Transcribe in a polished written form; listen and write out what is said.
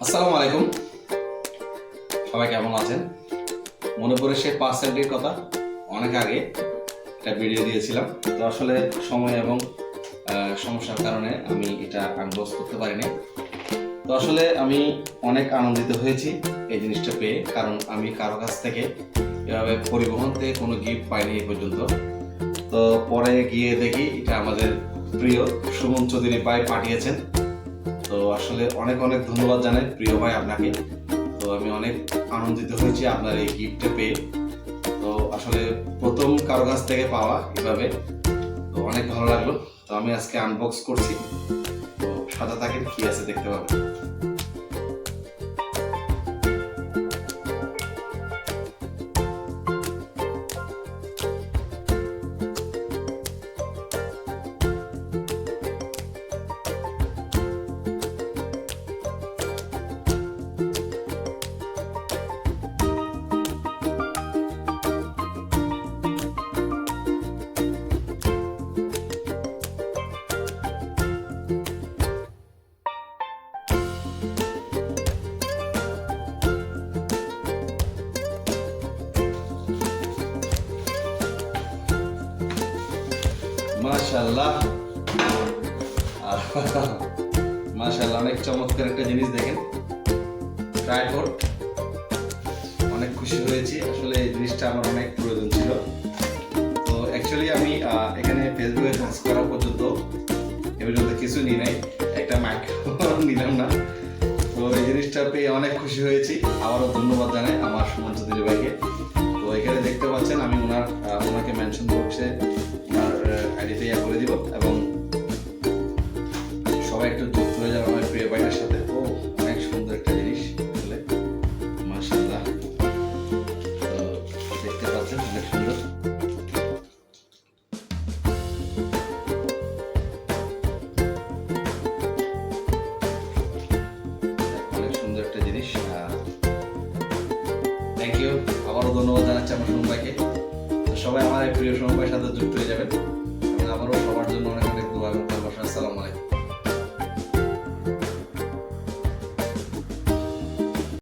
আসসালামু আলাইকুম, সবাই কেমন আছেন? মনে পড়ে সেই পার্সেন্টের কথা, অনেক আগে একটা ভিডিও দিয়েছিলাম। তো আসলে সময় এবং সমস্যার কারণে আমি এটা আনবক্স করতে পারিনি। তো আসলে আমি অনেক আনন্দিত হয়েছি এই জিনিসটা পেয়ে, কারণ আমি কারো কাছ থেকে এভাবে পরিবহন থেকে কোনো গিফট পাইনি এই পর্যন্ত। তো পরে গিয়ে দেখি এটা আমাদের প্রিয় সুমন চৌধুরী ভাই পাঠিয়েছেন। তো আসলে অনেক অনেক ধন্যবাদ জানাই প্রিয় ভাই আপনাকে। তো আমি অনেক আনন্দিত হয়েছি আপনার এই গিফটটা পেয়ে। তো আসলে প্রথম কারো কাছ থেকে পাওয়া এভাবে, তো অনেক ভালো লাগলো। তো আমি আজকে আনবক্স করছি, তো সাদা থাকেন কি আছে দেখতে পাবেন। মাশাআল্লাহ, মাশাআল্লাহ, অনেক চমৎকার একটা জিনিস দেখেন, ট্রাইপড। অনেক খুশি হয়েছি, আসলে এই জিনিসটা আমার অনেক প্রয়োজন ছিল। তো অ্যাকচুয়ালি আমি এখানে ফেসবুকে কাজ করা পর্যন্ত এ পর্যন্ত কিছু নিই নাই, একটা মাইক্রোফোন নিলাম না। তো এই জিনিসটা পেয়ে অনেক খুশি হয়েছি। আবারও ধন্যবাদ জানাই আমার সুমন চৌধুরী ভাইকে। তো এখানে দেখতে পাচ্ছেন আমি ওনাকে মেনশন বক্সে ওনার আইডিতে করে দিব, এবং সবাই একটু যুক্ত হয়ে যাবে আমার প্রিয় ভাইটার সাথে। ও অনেক সুন্দর একটা জিনিস, আসলে মাশাআল্লাহ। তো দেখতে পাচ্ছেন অনেক সুন্দর। অনেক সুন্দর একটা জিনিস। থ্যাংক ইউ, আবারও ধন্যবাদ জানাচ্ছি আমার সুমন ভাইকে। তো সবাই আমার এই প্রিয় সুমন ভাইয়ের সাথে যুক্ত হয়ে যাবেন।